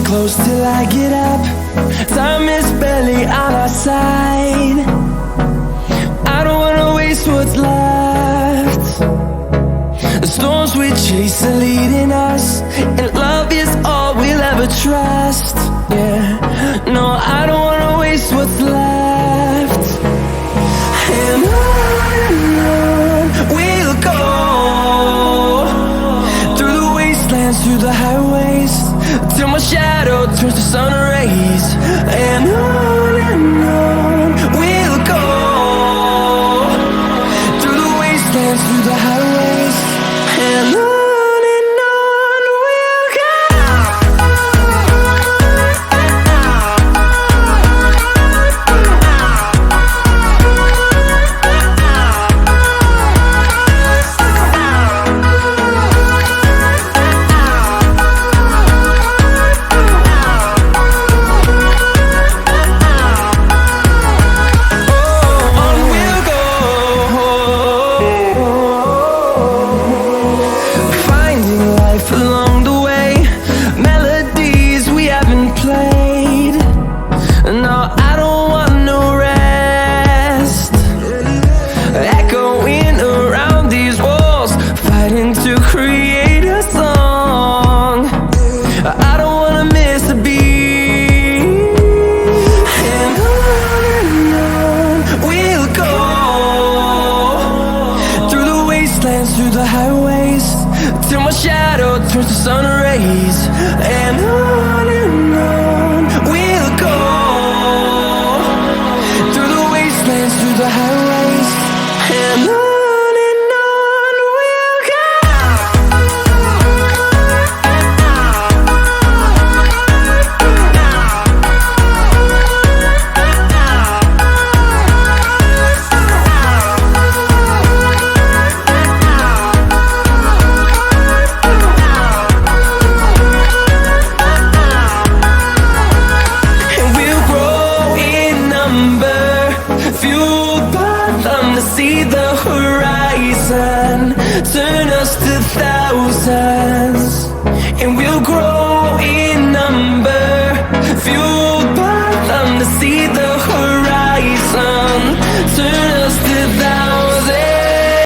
close till I get up. Time is barely on our side. I don't wanna waste what's left. The storms we chase are leading us, and love is all we'll ever trust. Yeah, no, I don't wanna waste what's left. And on we'll go, through the wastelands, through the highways, till my shadow turns to sun rays. And on we'll go, through the wastelands, through the highways, and on we'll go. Through the highways, till my shadow turns to sun rays. And on we'll go, through the wastelands, through the highways, and on we'll go. See the horizon, turn us to thousands.